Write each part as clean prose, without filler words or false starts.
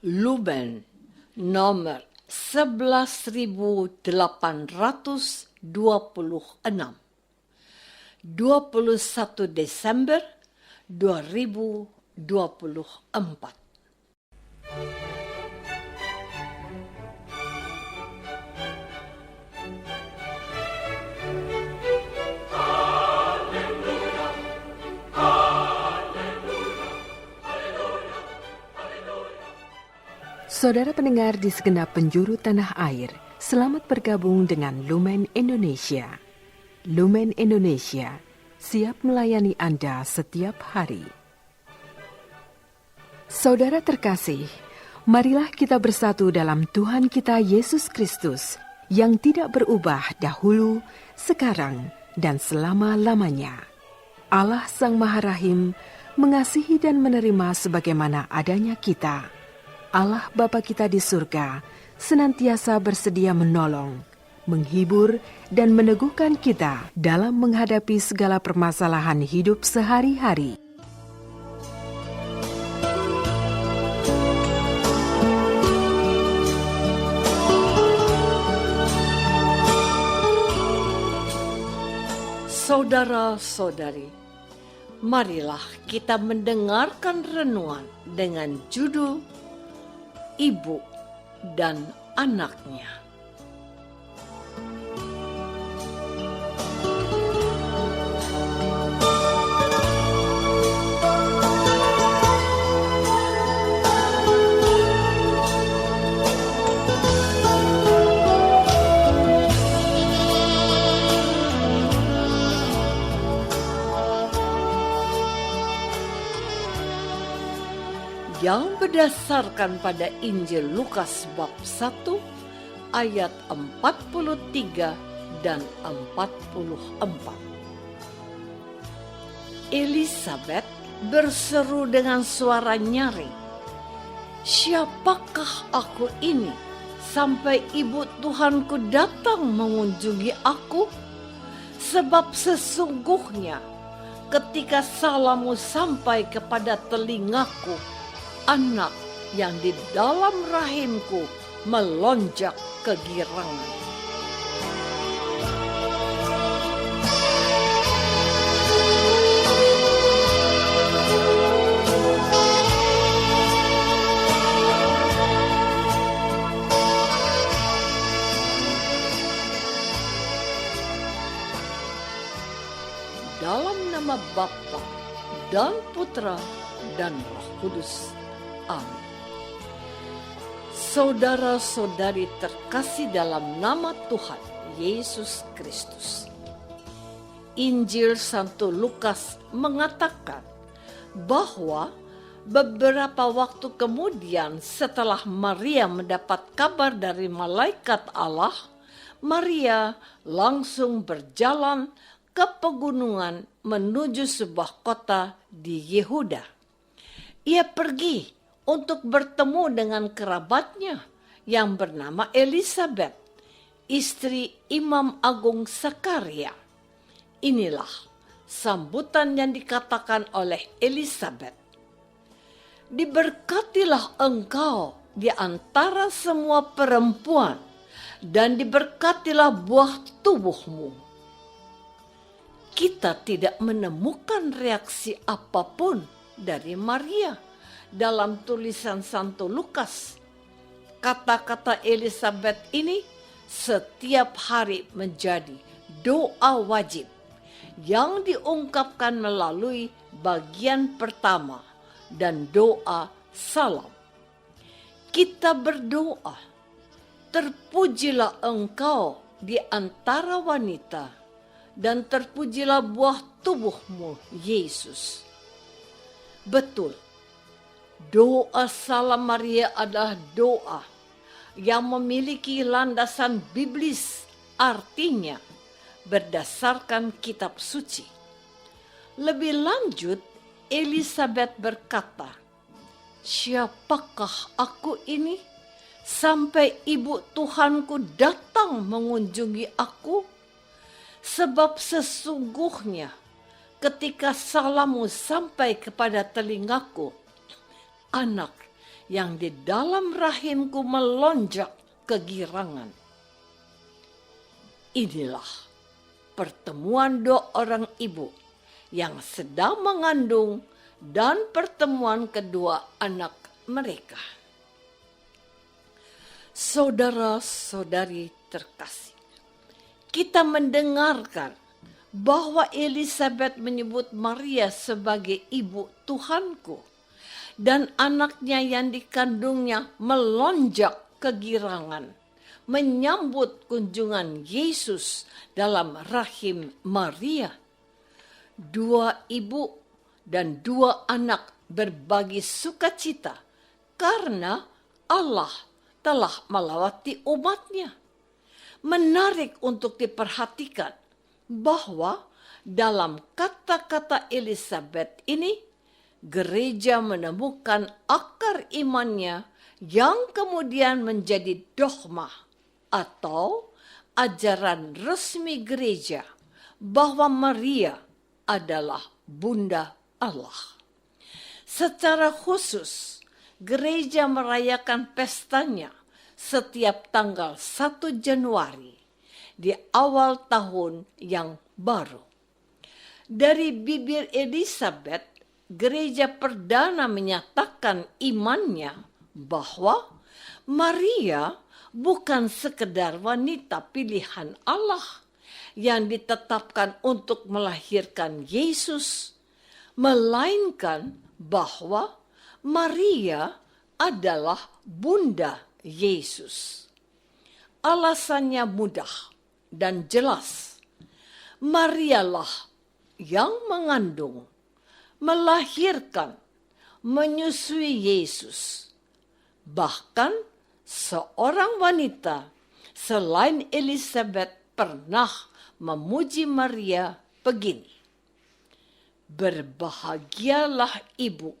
Lumen nomor 11.826, 21 Desember 2024. Saudara pendengar di segenap penjuru tanah air, selamat bergabung dengan Lumen Indonesia. Lumen Indonesia, siap melayani Anda setiap hari. Saudara terkasih, marilah kita bersatu dalam Tuhan kita Yesus Kristus yang tidak berubah dahulu, sekarang, dan selama-lamanya. Allah Sang Maha Rahim mengasihi dan menerima sebagaimana adanya kita. Allah Bapa kita di surga senantiasa bersedia menolong, menghibur, dan meneguhkan kita dalam menghadapi segala permasalahan hidup sehari-hari. Saudara-saudari, marilah kita mendengarkan renungan dengan judul Ibu dan Anaknya. Yang berdasarkan pada Injil Lukas bab 1 ayat 43 dan 44. Elisabet berseru dengan suara nyaring, "Siapakah aku ini sampai ibu Tuhanku datang mengunjungi aku? Sebab sesungguhnya ketika salammu sampai kepada telingaku, anak yang di dalam rahimku melonjak kegirangan." Dalam nama Bapa dan Putra dan Roh Kudus. Amin. Saudara-saudari terkasih dalam nama Tuhan Yesus Kristus. Injil Santo Lukas mengatakan bahwa beberapa waktu kemudian setelah Maria mendapat kabar dari malaikat Allah, Maria langsung berjalan ke pegunungan menuju sebuah kota di Yehuda. Ia pergi untuk bertemu dengan kerabatnya yang bernama Elisabet, istri Imam Agung Sakaria. Inilah sambutan yang dikatakan oleh Elisabet. "Diberkatilah engkau di antara semua perempuan, dan diberkatilah buah tubuhmu." Kita tidak menemukan reaksi apapun dari Maria dalam tulisan Santo Lukas. Kata-kata Elisabet ini setiap hari menjadi doa wajib yang diungkapkan melalui bagian pertama dan doa salam. Kita berdoa, "Terpujilah engkau di antara wanita, dan terpujilah buah tubuhmu, Yesus." Betul, doa salam Maria adalah doa yang memiliki landasan biblis, artinya berdasarkan kitab suci. Lebih lanjut, Elisabet berkata, "Siapakah aku ini sampai ibu Tuhanku datang mengunjungi aku? Sebab sesungguhnya ketika salammu sampai kepada telingaku, anak yang di dalam rahimku melonjak kegirangan. Inilah pertemuan dua orang ibu yang sedang mengandung dan pertemuan kedua anak mereka. Saudara-saudari terkasih, kita mendengarkan bahwa Elizabeth menyebut Maria sebagai ibu Tuhanku, dan anaknya yang dikandungnya melonjak kegirangan menyambut kunjungan Yesus dalam rahim Maria. Dua ibu dan dua anak berbagi sukacita karena Allah telah melawati umatnya. Menarik untuk diperhatikan bahwa dalam kata-kata Elizabeth ini, gereja menemukan akar imannya yang kemudian menjadi dogma atau ajaran resmi gereja bahwa Maria adalah Bunda Allah. Secara khusus, gereja merayakan pestanya setiap tanggal 1 Januari di awal tahun yang baru. Dari bibir Elizabeth, gereja perdana menyatakan imannya bahwa Maria bukan sekedar wanita pilihan Allah yang ditetapkan untuk melahirkan Yesus, melainkan bahwa Maria adalah Bunda Yesus. Alasannya mudah dan jelas. Marialah yang mengandung, melahirkan, menyusui Yesus. Bahkan seorang wanita selain Elizabeth pernah memuji Maria begini: "Berbahagialah ibu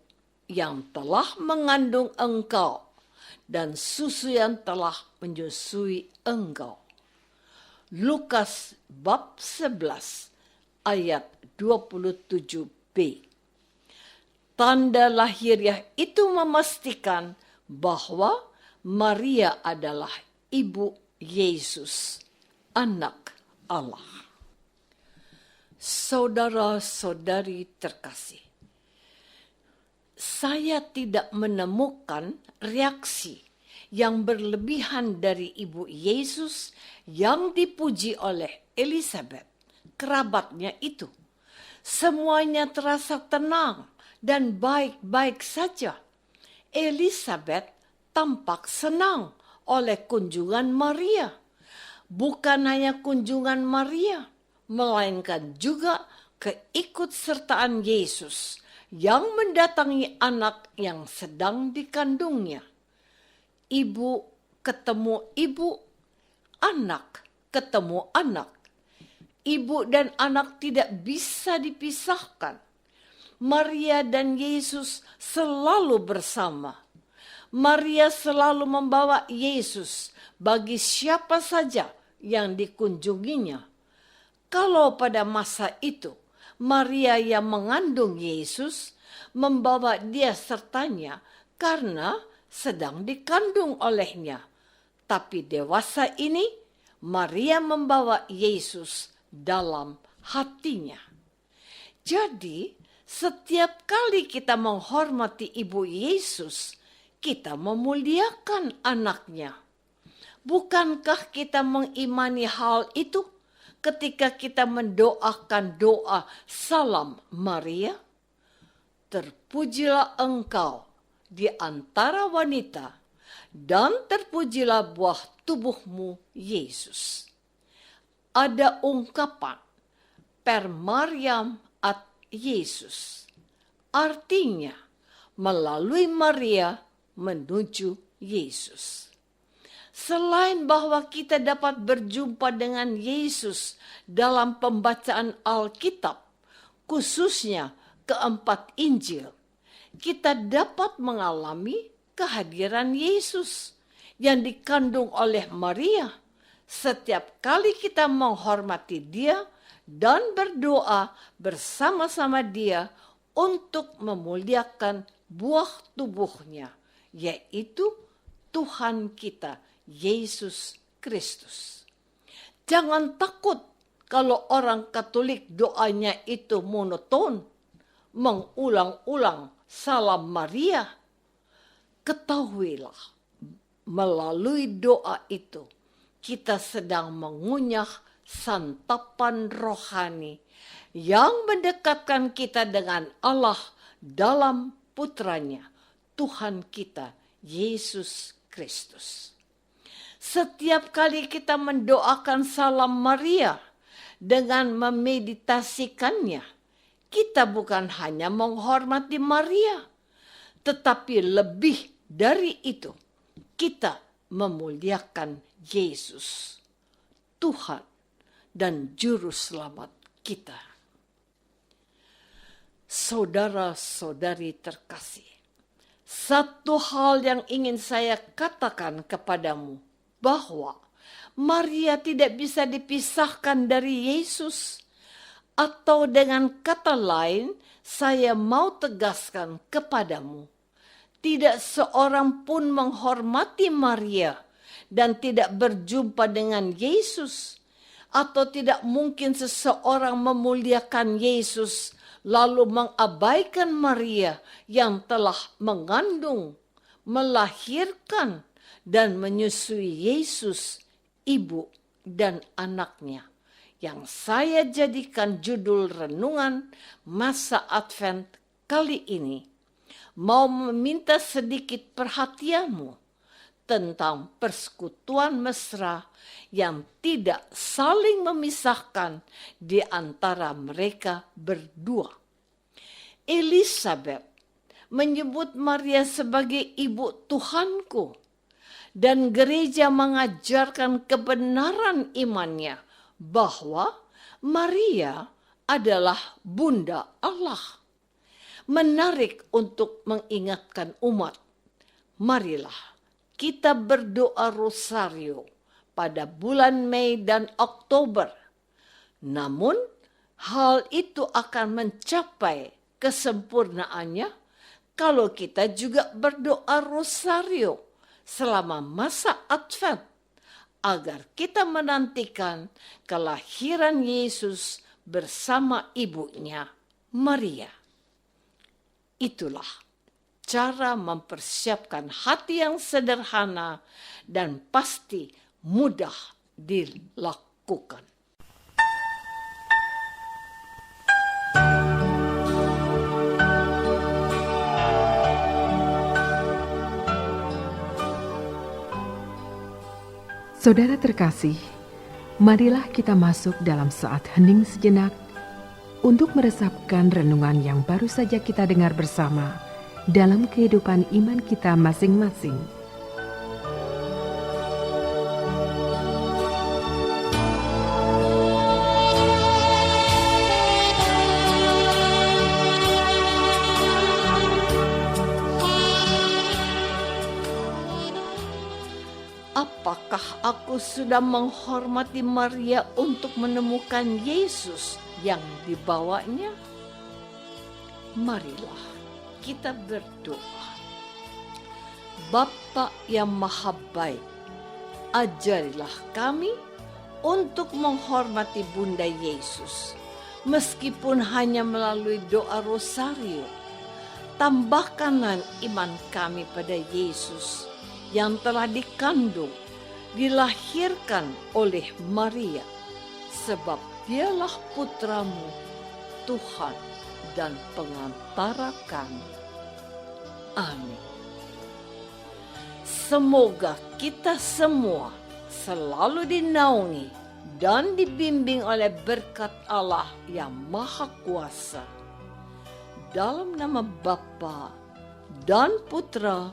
yang telah mengandung engkau dan susu yang telah menyusui engkau." Lukas bab 11 ayat 27b. Tanda lahiriah itu memastikan bahwa Maria adalah ibu Yesus, anak Allah. Saudara-saudari terkasih, saya tidak menemukan reaksi yang berlebihan dari ibu Yesus yang dipuji oleh Elizabeth, kerabatnya itu. Semuanya terasa tenang dan baik-baik saja. Elizabeth tampak senang oleh kunjungan Maria. Bukan hanya kunjungan Maria, melainkan juga keikutsertaan Yesus yang mendatangi anak yang sedang dikandungnya. Ibu ketemu ibu, anak ketemu anak. Ibu dan anak tidak bisa dipisahkan. Maria dan Yesus selalu bersama. Maria selalu membawa Yesus bagi siapa saja yang dikunjunginya. Kalau pada masa itu Maria yang mengandung Yesus membawa dia sertanya karena sedang dikandung olehnya. Tapi dewasa ini Maria membawa Yesus dalam hatinya. Jadi setiap kali kita menghormati ibu Yesus, kita memuliakan anaknya. Bukankah kita mengimani hal itu ketika kita mendoakan doa Salam Maria? Terpujilah engkau di antara wanita, dan terpujilah buah tubuhmu Yesus. Ada ungkapan per Mariam ad Yesus. Artinya melalui Maria menuju Yesus. Selain bahwa kita dapat berjumpa dengan Yesus dalam pembacaan Alkitab, khususnya keempat Injil, kita dapat mengalami kehadiran Yesus yang dikandung oleh Maria setiap kali kita menghormati dia dan berdoa bersama-sama dia untuk memuliakan buah tubuhnya, yaitu Tuhan kita Yesus Kristus. Jangan takut kalau orang Katolik doanya itu monoton, mengulang-ulang Salam Maria. Ketahuilah, melalui doa itu kita sedang mengunyah santapan rohani yang mendekatkan kita dengan Allah dalam putranya, Tuhan kita Yesus Kristus. Setiap kali kita mendoakan Salam Maria dengan memeditasikannya, kita bukan hanya menghormati Maria, tetapi lebih dari itu, kita memuliakan Yesus, Tuhan dan Juru Selamat kita. Saudara-saudari terkasih, satu hal yang ingin saya katakan kepadamu, bahwa Maria tidak bisa dipisahkan dari Yesus. Atau dengan kata lain, saya mau tegaskan kepadamu, tidak seorang pun menghormati Maria dan tidak berjumpa dengan Yesus, atau tidak mungkin seseorang memuliakan Yesus lalu mengabaikan Maria yang telah mengandung, melahirkan, dan menyusui Yesus, ibu dan anaknya, yang saya jadikan judul renungan masa Advent kali ini, mau meminta sedikit perhatianmu tentang persekutuan mesra yang tidak saling memisahkan di antara mereka berdua. Elizabeth menyebut Maria sebagai ibu Tuhanku, dan gereja mengajarkan kebenaran imannya bahwa Maria adalah Bunda Allah. Menarik untuk mengingatkan umat, marilah kita berdoa rosario pada bulan Mei dan Oktober. Namun, hal itu akan mencapai kesempurnaannya kalau kita juga berdoa rosario selama masa Advent, agar kita menantikan kelahiran Yesus bersama ibunya Maria. Itulah cara mempersiapkan hati yang sederhana dan pasti mudah dilakukan. Saudara terkasih, marilah kita masuk dalam saat hening sejenak untuk meresapkan renungan yang baru saja kita dengar bersama dalam kehidupan iman kita masing-masing. Apakah aku sudah menghormati Maria untuk menemukan Yesus yang dibawanya? Marilah kita berdoa. Bapa yang Maha Baik, ajarilah kami untuk menghormati Bunda Yesus, meskipun hanya melalui doa rosario. Tambahkanlah iman kami pada Yesus yang telah dikandung, dilahirkan oleh Maria, sebab dialah putramu, Tuhan dan pengantara kami. Amin. Semoga kita semua selalu dinaungi dan dibimbing oleh berkat Allah yang Maha Kuasa. Dalam nama Bapa dan Putra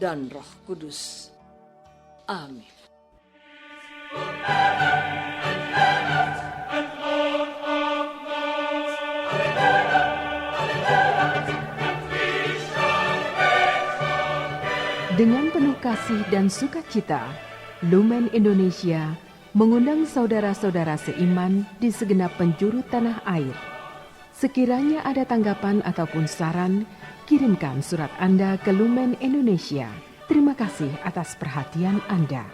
dan Roh Kudus. Amin. Dengan penuh kasih dan sukacita, Lumen Indonesia mengundang saudara-saudara seiman di segenap penjuru tanah air. Sekiranya ada tanggapan ataupun saran, kirimkan surat Anda ke Lumen Indonesia. Terima kasih atas perhatian Anda.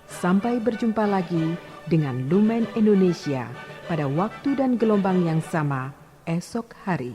Sampai berjumpa lagi dengan Lumen Indonesia pada waktu dan gelombang yang sama esok hari.